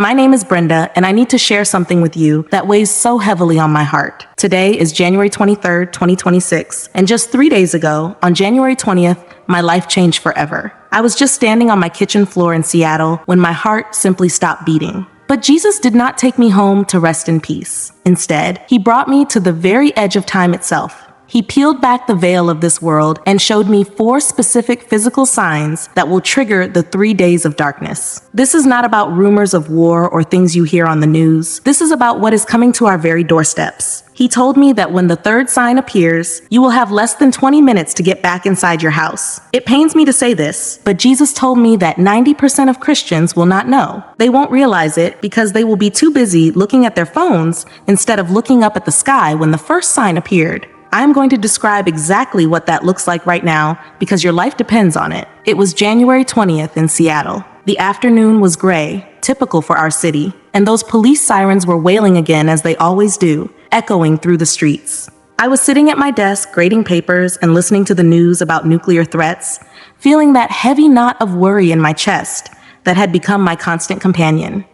My name is Brenda, and I need to share something with you that weighs so heavily on my heart. Today is January 23rd, 2026, and just 3 days ago, on January 20th, my life changed forever. I was just standing on my kitchen floor in Seattle when my heart simply stopped beating. But Jesus did not take me home to rest in peace. Instead, he brought me to the very edge of time itself. He peeled back the veil of this world and showed me 4 specific physical signs that will trigger the 3 days of darkness. This is not about rumors of war or things you hear on the news. This is about what is coming to our very doorsteps. He told me that when the 3rd sign appears, you will have less than 20 minutes to get back inside your house. It pains me to say this, but Jesus told me that 90% of Christians will not know. They won't realize it because they will be too busy looking at their phones instead of looking up at the sky when the first sign appeared. I'm going to describe exactly what that looks like right now because your life depends on it. It was January 20th in Seattle. The afternoon was gray, typical for our city, and those police sirens were wailing again as they always do, echoing through the streets. I was sitting at my desk grading papers and listening to the news about nuclear threats, feeling that heavy knot of worry in my chest that had become my constant companion.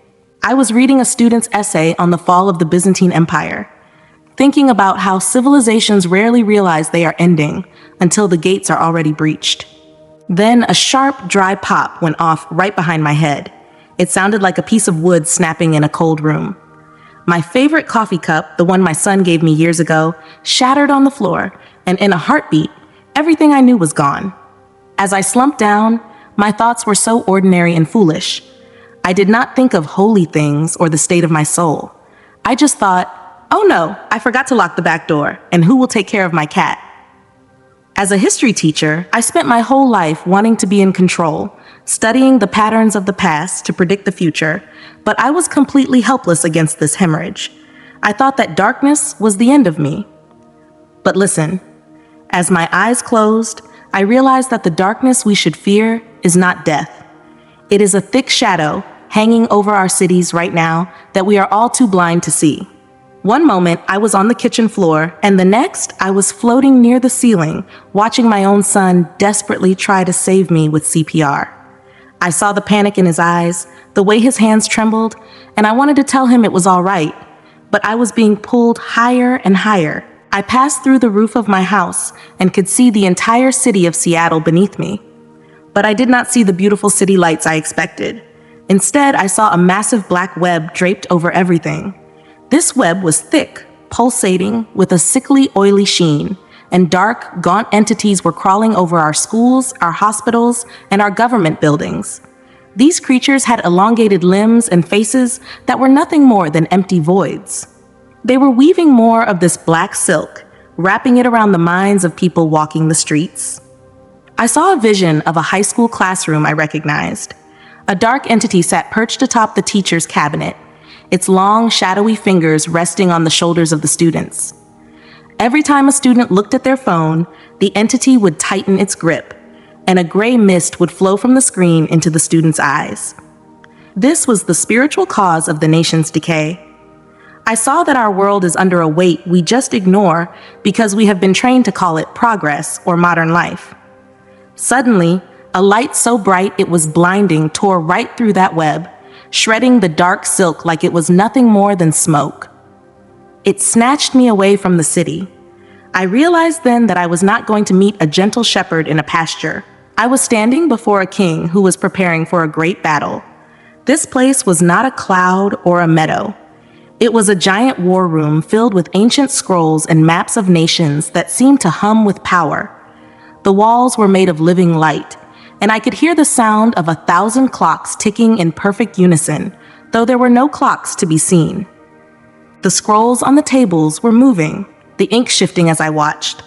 I was reading a student's essay on the fall of the Byzantine Empire, thinking about how civilizations rarely realize they are ending until the gates are already breached. Then a sharp, dry pop went off right behind my head. It sounded like a piece of wood snapping in a cold room. My favorite coffee cup, the one my son gave me years ago, shattered on the floor, and in a heartbeat, everything I knew was gone. As I slumped down, my thoughts were so ordinary and foolish. I did not think of holy things or the state of my soul. I just thought, oh no, I forgot to lock the back door, and who will take care of my cat? As a history teacher, I spent my whole life wanting to be in control, studying the patterns of the past to predict the future, but I was completely helpless against this hemorrhage. I thought that darkness was the end of me. But listen, as my eyes closed, I realized that the darkness we should fear is not death. It is a thick shadow hanging over our cities right now that we are all too blind to see. One moment, I was on the kitchen floor, and the next, I was floating near the ceiling, watching my own son desperately try to save me with CPR. I saw the panic in his eyes, the way his hands trembled, and I wanted to tell him it was all right, but I was being pulled higher and higher. I passed through the roof of my house and could see the entire city of Seattle beneath me. But I did not see the beautiful city lights I expected. Instead, I saw a massive black web draped over everything. This web was thick, pulsating, with a sickly, oily sheen, and dark, gaunt entities were crawling over our schools, our hospitals, and our government buildings. These creatures had elongated limbs and faces that were nothing more than empty voids. They were weaving more of this black silk, wrapping it around the minds of people walking the streets. I saw a vision of a high school classroom I recognized. A dark entity sat perched atop the teacher's cabinet, its long, shadowy fingers resting on the shoulders of the students. Every time a student looked at their phone, the entity would tighten its grip, and a gray mist would flow from the screen into the student's eyes. This was the spiritual cause of the nation's decay. I saw that our world is under a weight we just ignore because we have been trained to call it progress or modern life. Suddenly, a light so bright it was blinding tore right through that web, shredding the dark silk like it was nothing more than smoke. It snatched me away from the city. I realized then that I was not going to meet a gentle shepherd in a pasture. I was standing before a king who was preparing for a great battle. This place was not a cloud or a meadow. It was a giant war room filled with ancient scrolls and maps of nations that seemed to hum with power. The walls were made of living light, and I could hear the sound of 1,000 clocks ticking in perfect unison, though there were no clocks to be seen. The scrolls on the tables were moving, the ink shifting as I watched.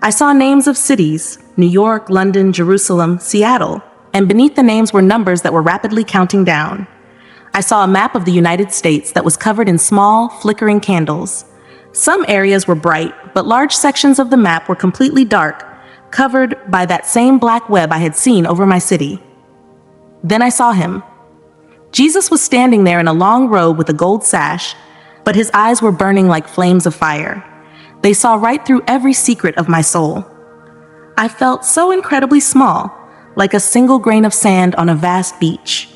I saw names of cities, New York, London, Jerusalem, Seattle, and beneath the names were numbers that were rapidly counting down. I saw a map of the United States that was covered in small, flickering candles. Some areas were bright, but large sections of the map were completely dark, covered by that same black web I had seen over my city. Then I saw him. Jesus was standing there in a long robe with a gold sash, but his eyes were burning like flames of fire. They saw right through every secret of my soul. I felt so incredibly small, like a single grain of sand on a vast beach.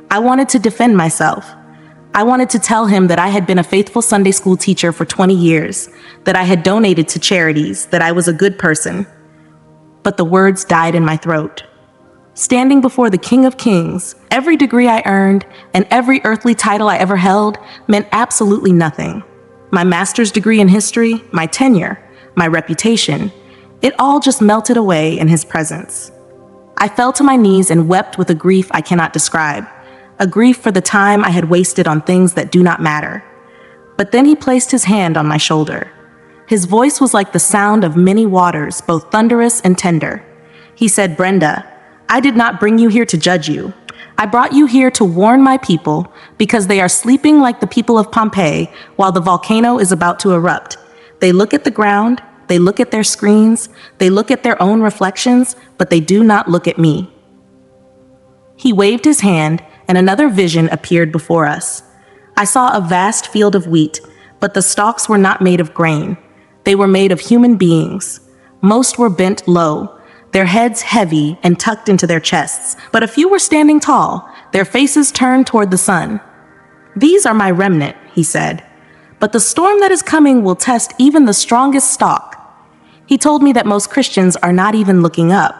I wanted to defend myself. I wanted to tell him that I had been a faithful Sunday school teacher for 20 years, that I had donated to charities, that I was a good person. But the words died in my throat. Standing before the King of Kings, every degree I earned and every earthly title I ever held meant absolutely nothing. My master's degree in history, my tenure, my reputation, it all just melted away in his presence. I fell to my knees and wept with a grief I cannot describe, a grief for the time I had wasted on things that do not matter. But then he placed his hand on my shoulder. His voice was like the sound of many waters, both thunderous and tender. He said, "Brenda, I did not bring you here to judge you. I brought you here to warn my people because they are sleeping like the people of Pompeii while the volcano is about to erupt. They look at the ground, they look at their screens, they look at their own reflections, but they do not look at me." He waved his hand, and another vision appeared before us. I saw a vast field of wheat, but the stalks were not made of grain. They were made of human beings. Most were bent low, their heads heavy and tucked into their chests, but a few were standing tall, their faces turned toward the sun. "These are my remnant," he said, "but the storm that is coming will test even the strongest stalk." He told me that most Christians are not even looking up.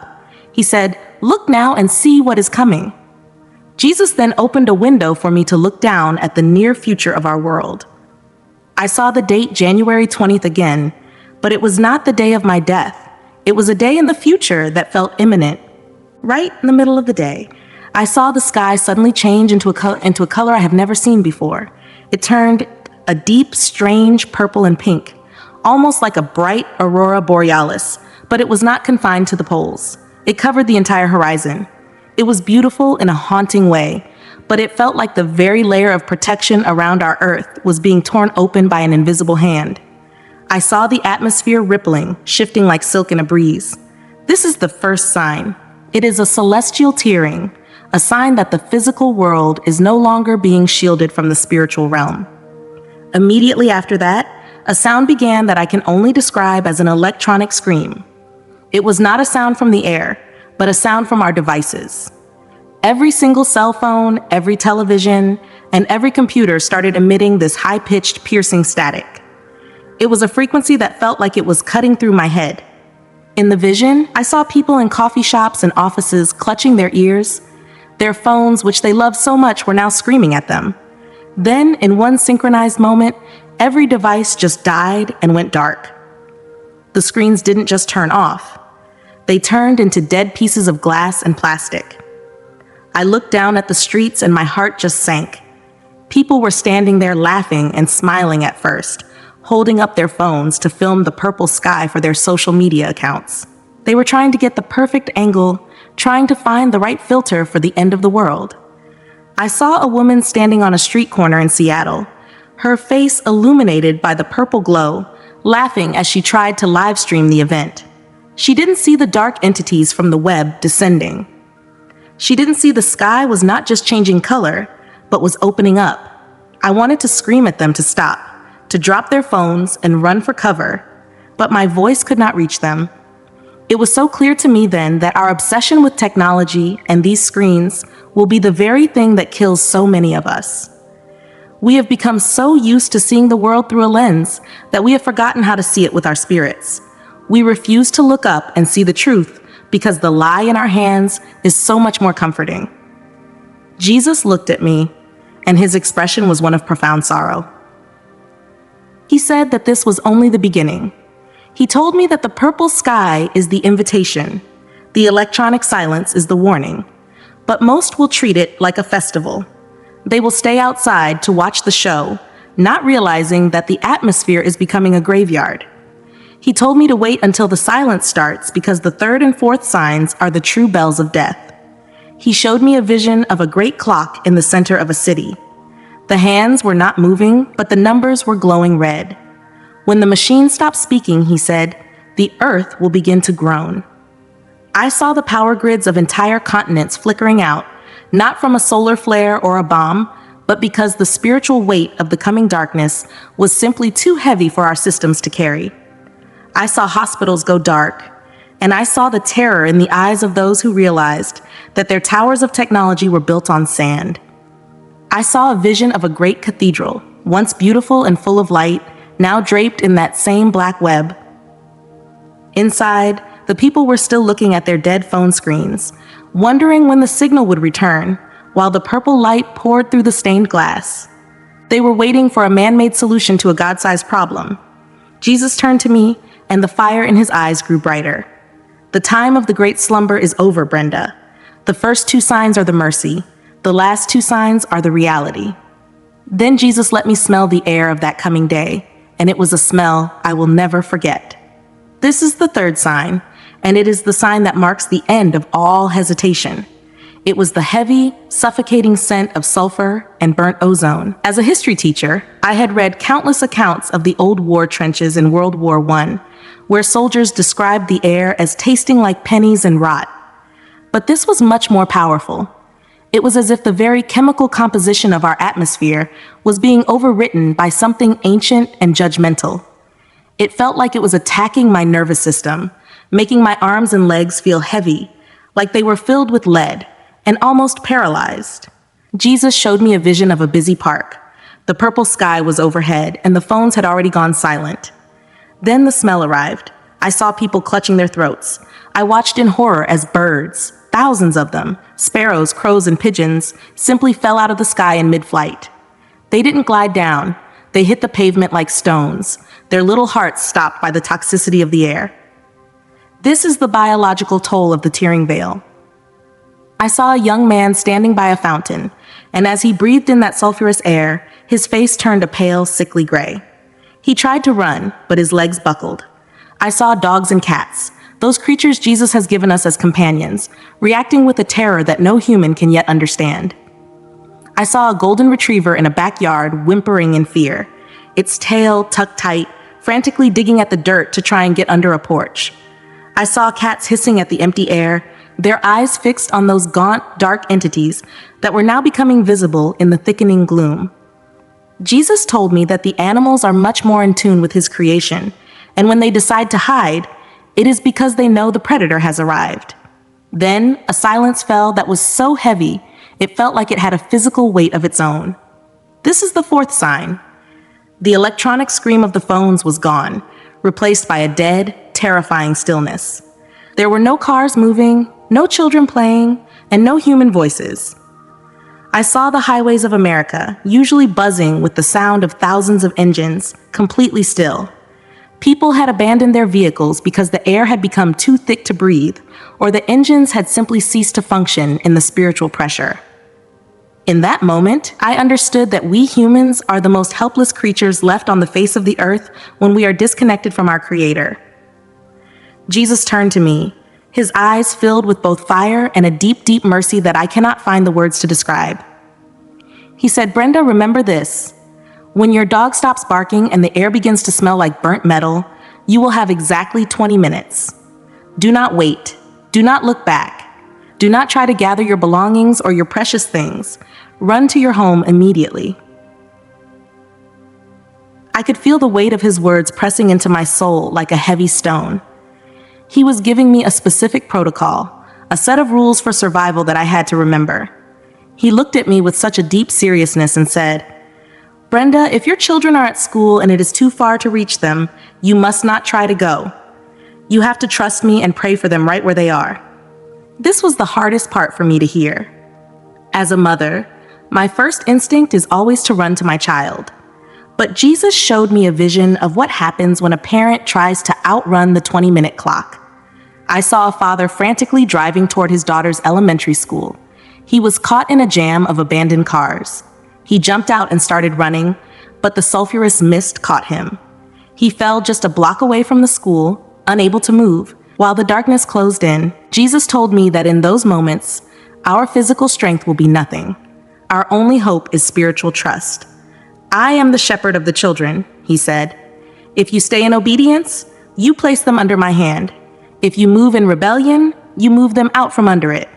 He said, "Look now and see what is coming." Jesus then opened a window for me to look down at the near future of our world. I saw the date January 20th again, but it was not the day of my death. It was a day in the future that felt imminent. Right in the middle of the day, I saw the sky suddenly change into a color I have never seen before. It turned a deep, strange purple and pink, almost like a bright aurora borealis, but it was not confined to the poles. It covered the entire horizon. It was beautiful in a haunting way, but it felt like the very layer of protection around our Earth was being torn open by an invisible hand. I saw the atmosphere rippling, shifting like silk in a breeze. This is the first sign. It is a celestial tearing, a sign that the physical world is no longer being shielded from the spiritual realm. Immediately after that, a sound began that I can only describe as an electronic scream. It was not a sound from the air, but a sound from our devices. Every single cell phone, every television, and every computer started emitting this high-pitched, piercing static. It was a frequency that felt like it was cutting through my head. In the vision, I saw people in coffee shops and offices clutching their ears. Their phones, which they loved so much, were now screaming at them. Then, in one synchronized moment, every device just died and went dark. The screens didn't just turn off. They turned into dead pieces of glass and plastic. I looked down at the streets and my heart just sank. People were standing there laughing and smiling at first, holding up their phones to film the purple sky for their social media accounts. They were trying to get the perfect angle, trying to find the right filter for the end of the world. I saw a woman standing on a street corner in Seattle, her face illuminated by the purple glow, laughing as she tried to live stream the event. She didn't see the dark entities from the web descending. She didn't see the sky was not just changing color, but was opening up. I wanted to scream at them to stop, to drop their phones and run for cover, but my voice could not reach them. It was so clear to me then that our obsession with technology and these screens will be the very thing that kills so many of us. We have become so used to seeing the world through a lens that we have forgotten how to see it with our spirits. We refuse to look up and see the truth because the lie in our hands is so much more comforting. Jesus looked at me, and his expression was one of profound sorrow. He said that this was only the beginning. He told me that the purple sky is the invitation, the electronic silence is the warning, but most will treat it like a festival. They will stay outside to watch the show, not realizing that the atmosphere is becoming a graveyard. He told me to wait until the silence starts because the third and fourth signs are the true bells of death. He showed me a vision of a great clock in the center of a city. The hands were not moving, but the numbers were glowing red. When the machine stopped speaking, he said, the earth will begin to groan. I saw the power grids of entire continents flickering out, not from a solar flare or a bomb, but because the spiritual weight of the coming darkness was simply too heavy for our systems to carry. I saw hospitals go dark, and I saw the terror in the eyes of those who realized that their towers of technology were built on sand. I saw a vision of a great cathedral, once beautiful and full of light, now draped in that same black web. Inside, the people were still looking at their dead phone screens, wondering when the signal would return, while the purple light poured through the stained glass. They were waiting for a man-made solution to a God-sized problem. Jesus turned to me, and the fire in his eyes grew brighter. The time of the great slumber is over, Brenda. The first two signs are the mercy. The last two signs are the reality. Then Jesus let me smell the air of that coming day, and it was a smell I will never forget. This is the third sign, and it is the sign that marks the end of all hesitation. It was the heavy, suffocating scent of sulfur and burnt ozone. As a history teacher, I had read countless accounts of the old war trenches in World War I, where soldiers described the air as tasting like pennies and rot. But this was much more powerful. It was as if the very chemical composition of our atmosphere was being overwritten by something ancient and judgmental. It felt like it was attacking my nervous system, making my arms and legs feel heavy, like they were filled with lead, and almost paralyzed. Jesus showed me a vision of a busy park. The purple sky was overhead, and the phones had already gone silent. Then the smell arrived. I saw people clutching their throats. I watched in horror as birds, thousands of them, sparrows, crows, and pigeons, simply fell out of the sky in mid-flight. They didn't glide down. They hit the pavement like stones, their little hearts stopped by the toxicity of the air. This is the biological toll of the tearing veil. I saw a young man standing by a fountain, and as he breathed in that sulfurous air, his face turned a pale, sickly gray. He tried to run, but his legs buckled. I saw dogs and cats, those creatures Jesus has given us as companions, reacting with a terror that no human can yet understand. I saw a golden retriever in a backyard whimpering in fear, its tail tucked tight, frantically digging at the dirt to try and get under a porch. I saw cats hissing at the empty air, their eyes fixed on those gaunt, dark entities that were now becoming visible in the thickening gloom. Jesus told me that the animals are much more in tune with his creation, and when they decide to hide, it is because they know the predator has arrived. Then a silence fell that was so heavy, it felt like it had a physical weight of its own. This is the fourth sign. The electronic scream of the phones was gone, replaced by a dead, terrifying stillness. There were no cars moving, no children playing, and no human voices. I saw the highways of America, usually buzzing with the sound of thousands of engines, completely still. People had abandoned their vehicles because the air had become too thick to breathe, or the engines had simply ceased to function in the spiritual pressure. In that moment, I understood that we humans are the most helpless creatures left on the face of the earth when we are disconnected from our Creator. Jesus turned to me, his eyes filled with both fire and a deep, deep mercy that I cannot find the words to describe. He said, "Brenda, remember this. When your dog stops barking and the air begins to smell like burnt metal, you will have exactly 20 minutes. Do not wait. Do not look back. Do not try to gather your belongings or your precious things. Run to your home immediately." I could feel the weight of his words pressing into my soul like a heavy stone. He was giving me a specific protocol, a set of rules for survival that I had to remember. He looked at me with such a deep seriousness and said, "Brenda, if your children are at school and it is too far to reach them, you must not try to go. You have to trust me and pray for them right where they are." This was the hardest part for me to hear. As a mother, my first instinct is always to run to my child. But Jesus showed me a vision of what happens when a parent tries to outrun the 20-minute clock. I saw a father frantically driving toward his daughter's elementary school. He was caught in a jam of abandoned cars. He jumped out and started running, but the sulfurous mist caught him. He fell just a block away from the school, unable to move. While the darkness closed in, Jesus told me that in those moments, our physical strength will be nothing. Our only hope is spiritual trust. "I am the shepherd of the children," he said. "If you stay in obedience, you place them under my hand. If you move in rebellion, you move them out from under it.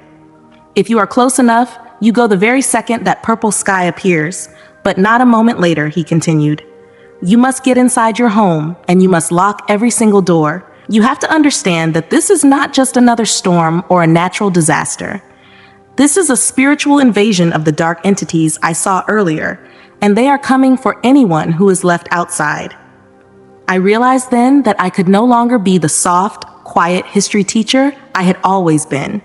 If you are close enough, you go the very second that purple sky appears, but not a moment later," he continued. "You must get inside your home, and you must lock every single door. You have to understand that this is not just another storm or a natural disaster. This is a spiritual invasion of the dark entities I saw earlier, and they are coming for anyone who is left outside. I realized then that I could no longer be the soft, quiet history teacher I had always been.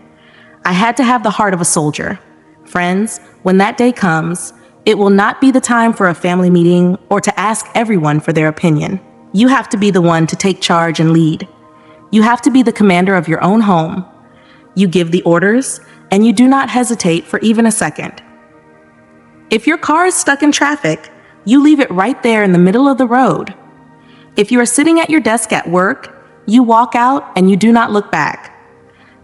I had to have the heart of a soldier. Friends, when that day comes, it will not be the time for a family meeting or to ask everyone for their opinion. You have to be the one to take charge and lead. You have to be the commander of your own home. You give the orders, and you do not hesitate for even a second. If your car is stuck in traffic, you leave it right there in the middle of the road. If you are sitting at your desk at work, you walk out and you do not look back.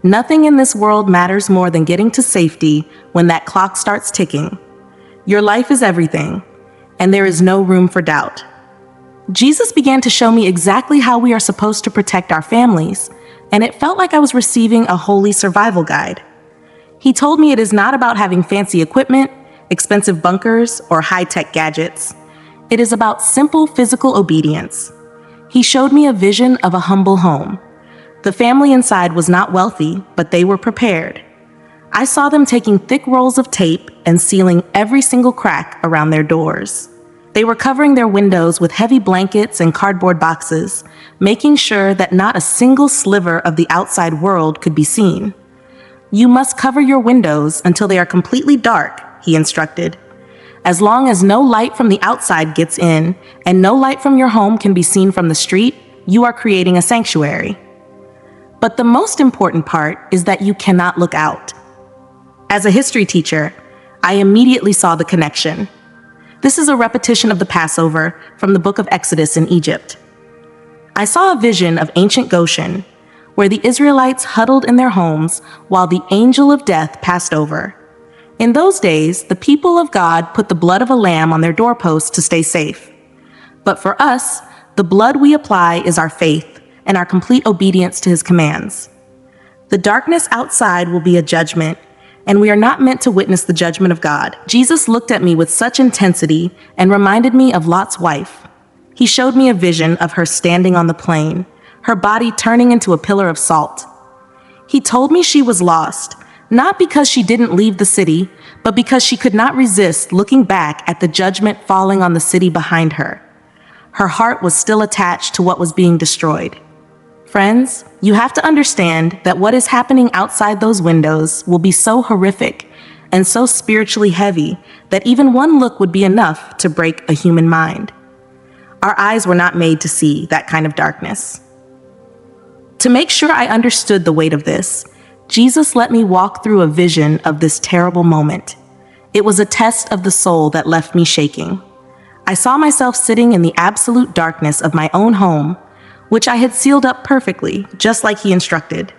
Nothing in this world matters more than getting to safety when that clock starts ticking. Your life is everything, and there is no room for doubt. Jesus began to show me exactly how we are supposed to protect our families, and it felt like I was receiving a holy survival guide. He told me it is not about having fancy equipment, expensive bunkers, or high-tech gadgets. It is about simple physical obedience. He showed me a vision of a humble home. The family inside was not wealthy, but they were prepared. I saw them taking thick rolls of tape and sealing every single crack around their doors. They were covering their windows with heavy blankets and cardboard boxes, making sure that not a single sliver of the outside world could be seen. You must cover your windows until they are completely dark, he instructed. As long as no light from the outside gets in and no light from your home can be seen from the street, you are creating a sanctuary. But the most important part is that you cannot look out. As a history teacher, I immediately saw the connection. This is a repetition of the Passover from the book of Exodus in Egypt. I saw a vision of ancient Goshen, where the Israelites huddled in their homes while the angel of death passed over. In those days, the people of God put the blood of a lamb on their doorposts to stay safe. But for us, the blood we apply is our faith and our complete obedience to his commands. The darkness outside will be a judgment, and we are not meant to witness the judgment of God. Jesus looked at me with such intensity and reminded me of Lot's wife. He showed me a vision of her standing on the plain, her body turning into a pillar of salt. He told me she was lost, not because she didn't leave the city, but because she could not resist looking back at the judgment falling on the city behind her. Her heart was still attached to what was being destroyed. Friends, you have to understand that what is happening outside those windows will be so horrific and so spiritually heavy that even one look would be enough to break a human mind. Our eyes were not made to see that kind of darkness. To make sure I understood the weight of this, Jesus let me walk through a vision of this terrible moment. It was a test of the soul that left me shaking. I saw myself sitting in the absolute darkness of my own home, which I had sealed up perfectly, just like he instructed.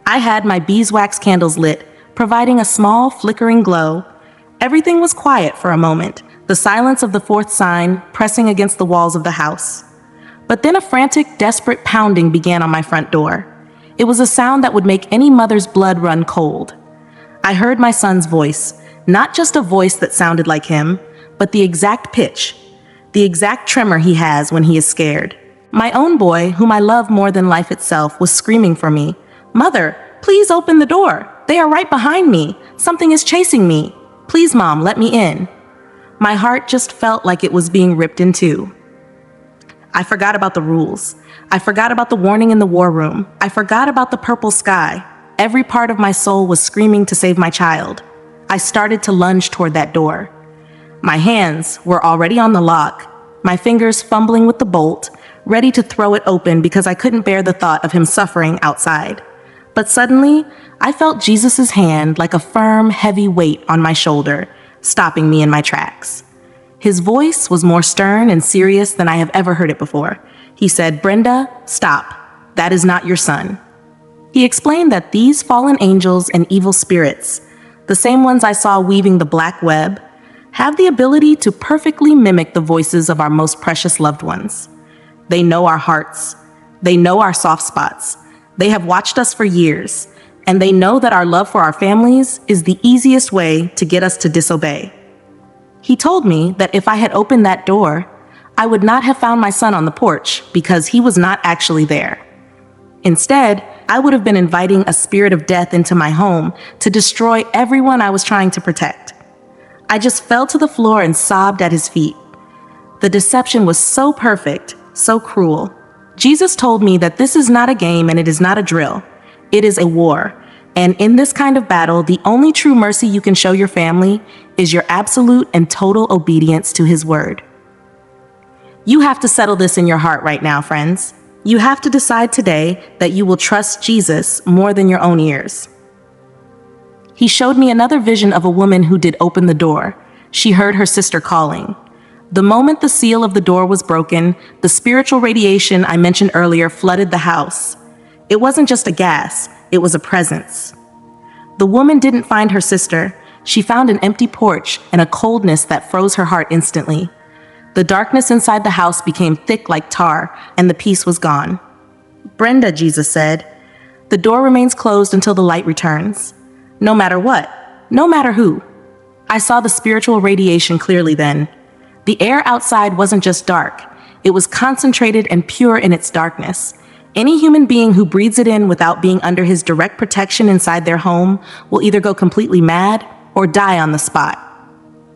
I had my beeswax candles lit, providing a small, flickering glow. Everything was quiet for a moment, the silence of the fourth sign pressing against the walls of the house. But then a frantic, desperate pounding began on my front door. It was a sound that would make any mother's blood run cold. I heard my son's voice, not just a voice that sounded like him, but the exact pitch, the exact tremor he has when he is scared. My own boy, whom I love more than life itself, was screaming for me. "Mother, please open the door. They are right behind me. Something is chasing me. Please, Mom, let me in." My heart just felt like it was being ripped in two. I forgot about the rules. I forgot about the warning in the war room. I forgot about the purple sky. Every part of my soul was screaming to save my child. I started to lunge toward that door. My hands were already on the lock, my fingers fumbling with the bolt, ready to throw it open because I couldn't bear the thought of him suffering outside. But suddenly, I felt Jesus' hand like a firm, heavy weight on my shoulder, stopping me in my tracks. His voice was more stern and serious than I have ever heard it before. He said, "Brenda, stop. That is not your son." He explained that these fallen angels and evil spirits, the same ones I saw weaving the black web, have the ability to perfectly mimic the voices of our most precious loved ones. They know our hearts. They know our soft spots. They have watched us for years, and they know that our love for our families is the easiest way to get us to disobey. He told me that if I had opened that door, I would not have found my son on the porch because he was not actually there. Instead, I would have been inviting a spirit of death into my home to destroy everyone I was trying to protect. I just fell to the floor and sobbed at his feet. The deception was so perfect, so cruel. Jesus told me that this is not a game and it is not a drill. It is a war. And in this kind of battle, the only true mercy you can show your family is your absolute and total obedience to his word. You have to settle this in your heart right now, friends. You have to decide today that you will trust Jesus more than your own ears. He showed me another vision of a woman who did open the door. She heard her sister calling. The moment the seal of the door was broken, the spiritual radiation I mentioned earlier flooded the house. It wasn't just a gas, it was a presence. The woman didn't find her sister. She found an empty porch and a coldness that froze her heart instantly. The darkness inside the house became thick like tar, and the peace was gone. "Brenda," Jesus said, "the door remains closed until the light returns. No matter what, no matter who." I saw the spiritual radiation clearly then. The air outside wasn't just dark, it was concentrated and pure in its darkness. Any human being who breathes it in without being under his direct protection inside their home will either go completely mad or die on the spot.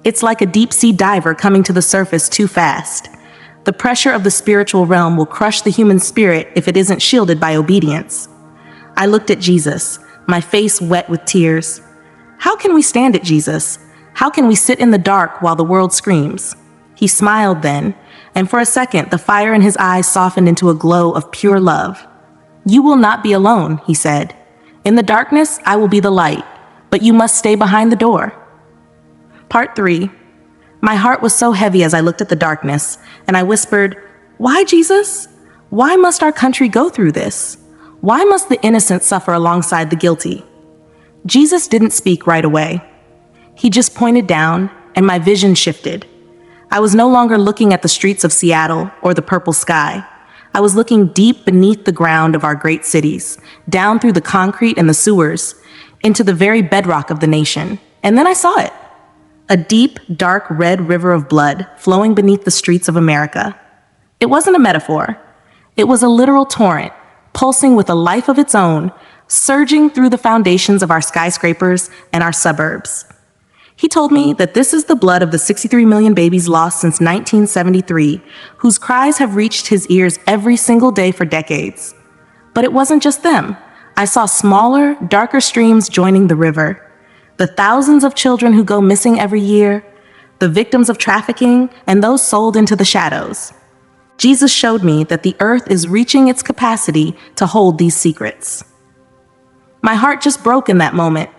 It's like a deep-sea diver coming to the surface too fast. The pressure of the spiritual realm will crush the human spirit if it isn't shielded by obedience. I looked at Jesus, my face wet with tears. How can we stand it, Jesus? How can we sit in the dark while the world screams? He smiled then, and for a second the fire in his eyes softened into a glow of pure love. "You will not be alone," he said. "In the darkness, I will be the light, but you must stay behind the door." Part 3. My heart was so heavy as I looked at the darkness, and I whispered, "Why, Jesus? Why must our country go through this? Why must the innocent suffer alongside the guilty?" Jesus didn't speak right away. He just pointed down, and my vision shifted. I was no longer looking at the streets of Seattle or the purple sky. I was looking deep beneath the ground of our great cities, down through the concrete and the sewers, into the very bedrock of the nation. And then I saw it. A deep, dark red river of blood flowing beneath the streets of America. It wasn't a metaphor. It was a literal torrent, pulsing with a life of its own, surging through the foundations of our skyscrapers and our suburbs. He told me that this is the blood of the 63 million babies lost since 1973, whose cries have reached his ears every single day for decades. But it wasn't just them. I saw smaller, darker streams joining the river. The thousands of children who go missing every year, the victims of trafficking, and those sold into the shadows. Jesus showed me that the earth is reaching its capacity to hold these secrets. My heart just broke in that moment.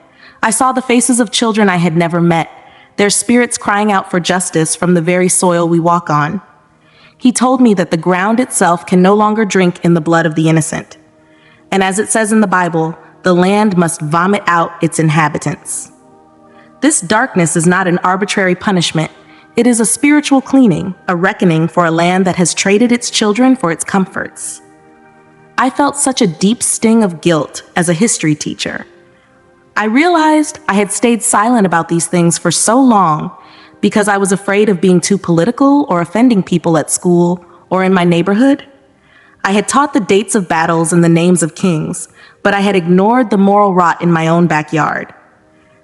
I saw the faces of children I had never met, their spirits crying out for justice from the very soil we walk on. He told me that the ground itself can no longer drink in the blood of the innocent. And as it says in the Bible, the land must vomit out its inhabitants. This darkness is not an arbitrary punishment. It is a spiritual cleaning, a reckoning for a land that has traded its children for its comforts. I felt such a deep sting of guilt as a history teacher. I realized I had stayed silent about these things for so long because I was afraid of being too political or offending people at school or in my neighborhood. I had taught the dates of battles and the names of kings, but I had ignored the moral rot in my own backyard.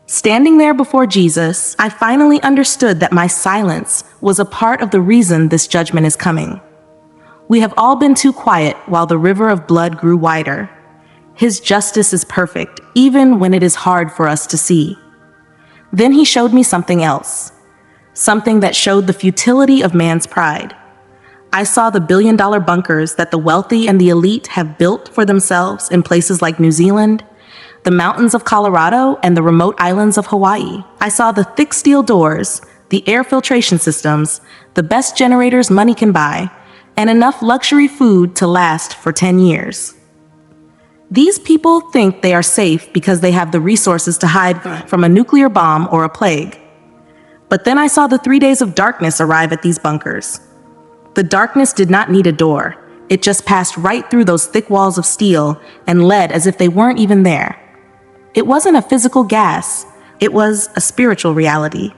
Standing there before Jesus, I finally understood that my silence was a part of the reason this judgment is coming. We have all been too quiet while the river of blood grew wider. His justice is perfect, even when it is hard for us to see. Then he showed me something else, something that showed the futility of man's pride. I saw the billion-dollar bunkers that the wealthy and the elite have built for themselves in places like New Zealand, the mountains of Colorado, and the remote islands of Hawaii. I saw the thick steel doors, the air filtration systems, the best generators money can buy, and enough luxury food to last for 10 years. These people think they are safe because they have the resources to hide from a nuclear bomb or a plague. But then I saw the 3 days of darkness arrive at these bunkers. The darkness did not need a door. It just passed right through those thick walls of steel and led as if they weren't even there. It wasn't a physical gas. It was a spiritual reality.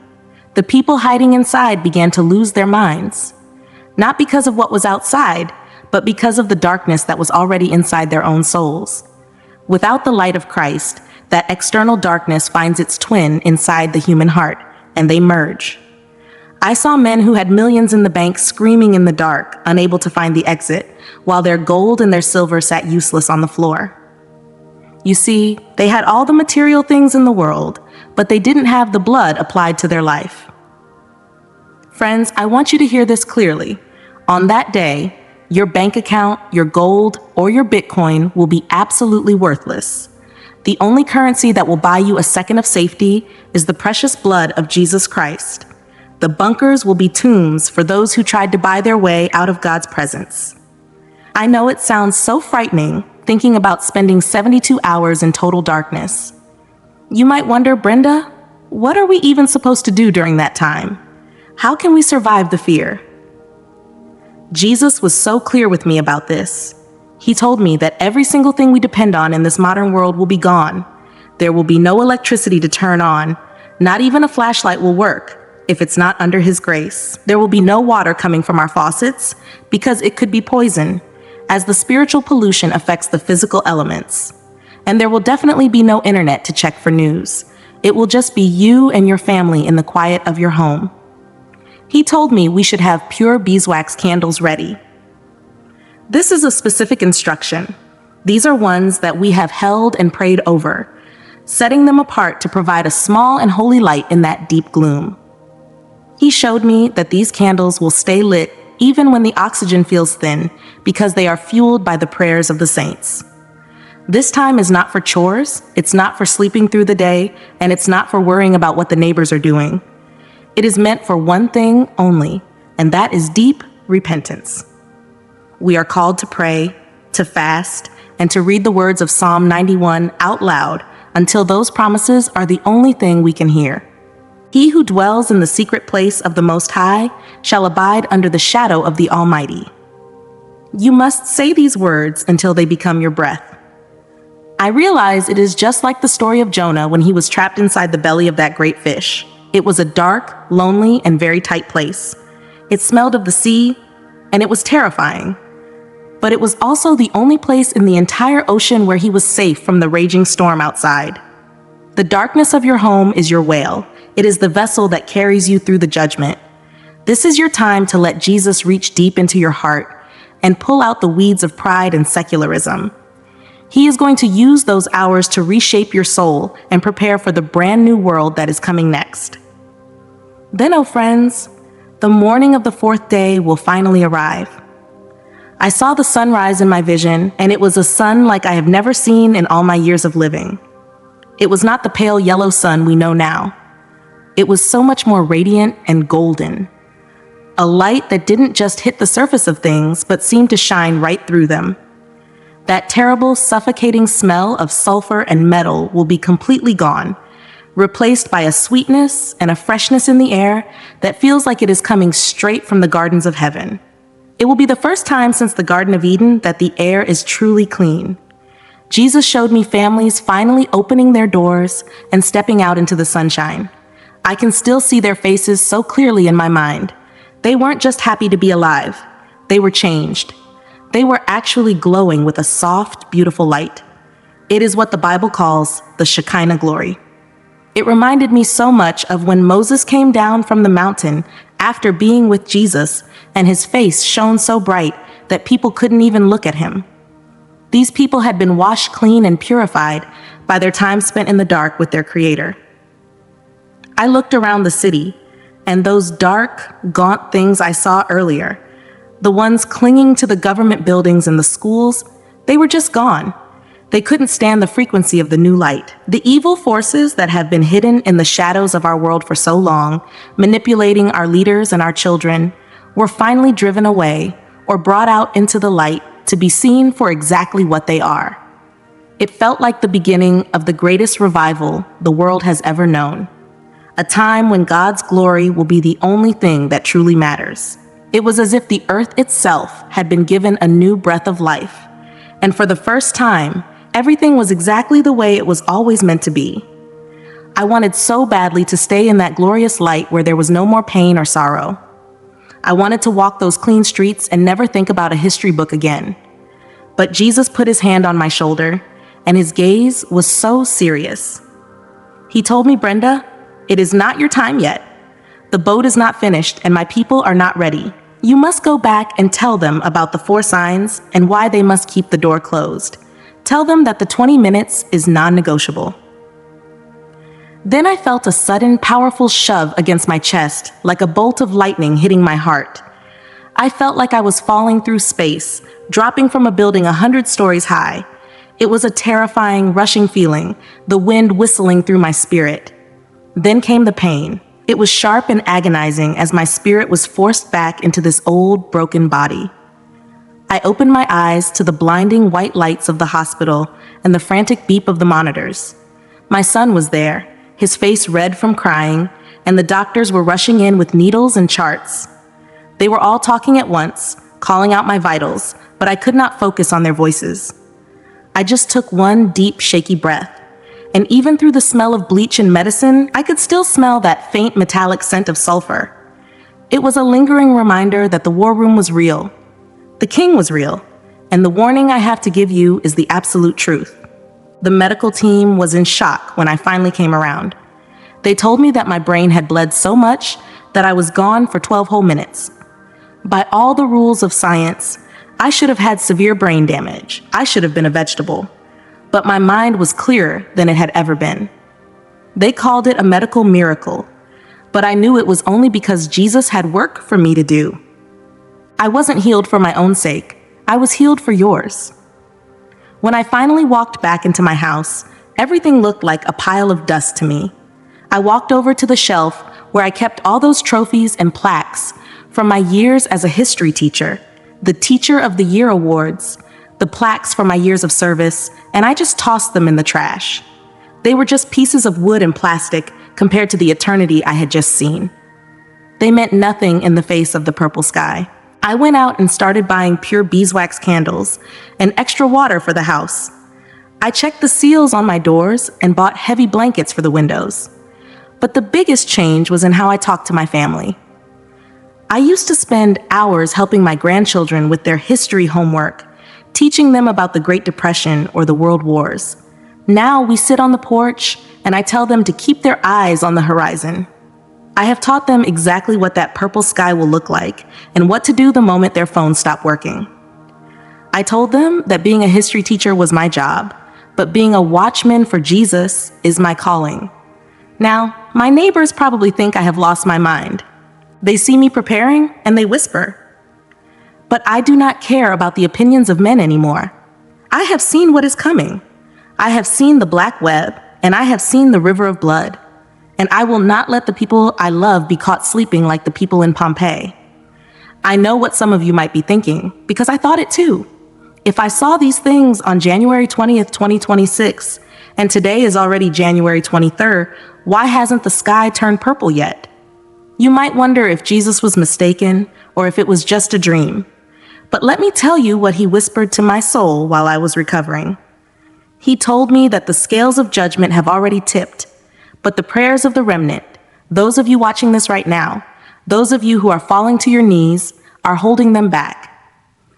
The people hiding inside began to lose their minds. Not because of what was outside, but because of the darkness that was already inside their own souls. Without the light of Christ, that external darkness finds its twin inside the human heart, and they merge. I saw men who had millions in the bank screaming in the dark, unable to find the exit, while their gold and their silver sat useless on the floor. You see, they had all the material things in the world, but they didn't have the blood applied to their life. Friends, I want you to hear this clearly. On that day, your bank account, your gold, or your Bitcoin will be absolutely worthless. The only currency that will buy you a second of safety is the precious blood of Jesus Christ. The bunkers will be tombs for those who tried to buy their way out of God's presence. I know it sounds so frightening thinking about spending 72 hours in total darkness. You might wonder, Brenda, what are we even supposed to do during that time? How can we survive the fear? Jesus was so clear with me about this. He told me that every single thing we depend on in this modern world will be gone. There will be no electricity to turn on. Not even a flashlight will work if it's not under His grace. There will be no water coming from our faucets because it could be poison, as the spiritual pollution affects the physical elements. And there will definitely be no internet to check for news. It will just be you and your family in the quiet of your home. He told me we should have pure beeswax candles ready. This is a specific instruction. These are ones that we have held and prayed over, setting them apart to provide a small and holy light in that deep gloom. He showed me that these candles will stay lit even when the oxygen feels thin, because they are fueled by the prayers of the saints. This time is not for chores, it's not for sleeping through the day, and it's not for worrying about what the neighbors are doing. It is meant for one thing only, and that is deep repentance. We are called to pray, to fast, and to read the words of Psalm 91 out loud until those promises are the only thing we can hear. He who dwells in the secret place of the Most High shall abide under the shadow of the Almighty. You must say these words until they become your breath. I realize it is just like the story of Jonah when he was trapped inside the belly of that great fish. It was a dark, lonely, and very tight place. It smelled of the sea, and it was terrifying. But it was also the only place in the entire ocean where he was safe from the raging storm outside. The darkness of your home is your whale. It is the vessel that carries you through the judgment. This is your time to let Jesus reach deep into your heart and pull out the weeds of pride and secularism. He is going to use those hours to reshape your soul and prepare for the brand new world that is coming next. Then, oh friends, the morning of the fourth day will finally arrive. I saw the sun rise in my vision, and it was a sun like I have never seen in all my years of living. It was not the pale yellow sun we know now. It was so much more radiant and golden. A light that didn't just hit the surface of things, but seemed to shine right through them. That terrible, suffocating smell of sulfur and metal will be completely gone, replaced by a sweetness and a freshness in the air that feels like it is coming straight from the gardens of heaven. It will be the first time since the Garden of Eden that the air is truly clean. Jesus showed me families finally opening their doors and stepping out into the sunshine. I can still see their faces so clearly in my mind. They weren't just happy to be alive. They were changed. They were actually glowing with a soft, beautiful light. It is what the Bible calls the Shekinah glory. It reminded me so much of when Moses came down from the mountain after being with Jesus, and his face shone so bright that people couldn't even look at him. These people had been washed clean and purified by their time spent in the dark with their Creator. I looked around the city, and those dark, gaunt things I saw earlier, the ones clinging to the government buildings and the schools, they were just gone. They couldn't stand the frequency of the new light. The evil forces that have been hidden in the shadows of our world for so long, manipulating our leaders and our children, were finally driven away or brought out into the light to be seen for exactly what they are. It felt like the beginning of the greatest revival the world has ever known. A time when God's glory will be the only thing that truly matters. It was as if the earth itself had been given a new breath of life. And for the first time, everything was exactly the way it was always meant to be. I wanted so badly to stay in that glorious light where there was no more pain or sorrow. I wanted to walk those clean streets and never think about a history book again. But Jesus put his hand on my shoulder, and his gaze was so serious. He told me, "Brenda, it is not your time yet. The boat is not finished and my people are not ready. You must go back and tell them about the 4 signs and why they must keep the door closed. Tell them that the 20 minutes is non-negotiable." Then I felt a sudden, powerful shove against my chest, like a bolt of lightning hitting my heart. I felt like I was falling through space, dropping from a building 100 stories high. It was a terrifying, rushing feeling, the wind whistling through my spirit. Then came the pain. It was sharp and agonizing as my spirit was forced back into this old, broken body. I opened my eyes to the blinding white lights of the hospital and the frantic beep of the monitors. My son was there, his face red from crying, and the doctors were rushing in with needles and charts. They were all talking at once, calling out my vitals, but I could not focus on their voices. I just took one deep, shaky breath, and even through the smell of bleach and medicine, I could still smell that faint metallic scent of sulfur. It was a lingering reminder that the war room was real. The king was real, and the warning I have to give you is the absolute truth. The medical team was in shock when I finally came around. They told me that my brain had bled so much that I was gone for 12 whole minutes. By all the rules of science, I should have had severe brain damage. I should have been a vegetable. But my mind was clearer than it had ever been. They called it a medical miracle, but I knew it was only because Jesus had work for me to do. I wasn't healed for my own sake. I was healed for yours. When I finally walked back into my house, everything looked like a pile of dust to me. I walked over to the shelf where I kept all those trophies and plaques from my years as a history teacher, the Teacher of the Year awards, the plaques for my years of service, and I just tossed them in the trash. They were just pieces of wood and plastic compared to the eternity I had just seen. They meant nothing in the face of the purple sky. I went out and started buying pure beeswax candles and extra water for the house. I checked the seals on my doors and bought heavy blankets for the windows. But the biggest change was in how I talked to my family. I used to spend hours helping my grandchildren with their history homework, teaching them about the Great Depression or the World Wars. Now we sit on the porch and I tell them to keep their eyes on the horizon. I have taught them exactly what that purple sky will look like and what to do the moment their phones stop working. I told them that being a history teacher was my job, but being a watchman for Jesus is my calling. Now, my neighbors probably think I have lost my mind. They see me preparing and they whisper. But I do not care about the opinions of men anymore. I have seen what is coming. I have seen the black web and I have seen the river of blood. And I will not let the people I love be caught sleeping like the people in Pompeii. I know what some of you might be thinking, because I thought it too. If I saw these things on January 20th, 2026, and today is already January 23rd, why hasn't the sky turned purple yet? You might wonder if Jesus was mistaken or if it was just a dream. But let me tell you what he whispered to my soul while I was recovering. He told me that the scales of judgment have already tipped, but the prayers of the remnant, those of you watching this right now, those of you who are falling to your knees, are holding them back.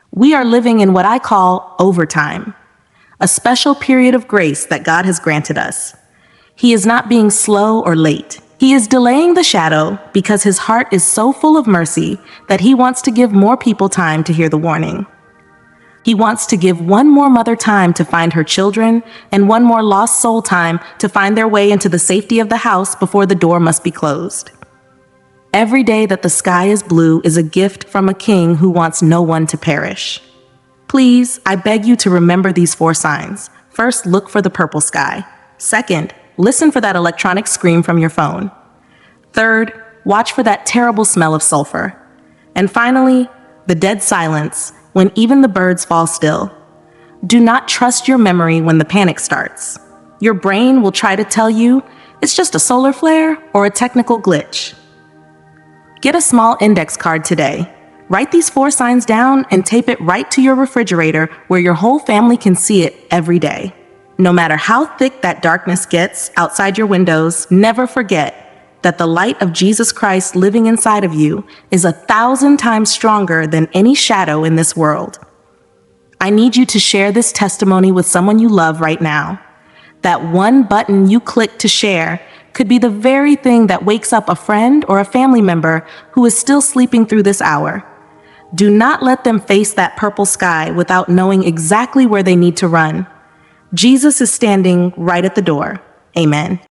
We are living in what I call overtime, a special period of grace that God has granted us. He is not being slow or late. He is delaying the shadow because his heart is so full of mercy that he wants to give more people time to hear the warning. He wants to give one more mother time to find her children and one more lost soul time to find their way into the safety of the house before the door must be closed. Every day that the sky is blue is a gift from a king who wants no one to perish. Please, I beg you to remember these 4 signs. First, look for the purple sky. Second, listen for that electronic scream from your phone. Third, watch for that terrible smell of sulfur. And finally, the dead silence when even the birds fall still. Do not trust your memory when the panic starts. Your brain will try to tell you it's just a solar flare or a technical glitch. Get a small index card today. Write these 4 signs down and tape it right to your refrigerator where your whole family can see it every day. No matter how thick that darkness gets outside your windows, never forget that the light of Jesus Christ living inside of you is 1,000 times stronger than any shadow in this world. I need you to share this testimony with someone you love right now. That one button you click to share could be the very thing that wakes up a friend or a family member who is still sleeping through this hour. Do not let them face that purple sky without knowing exactly where they need to run. Jesus is standing right at the door. Amen.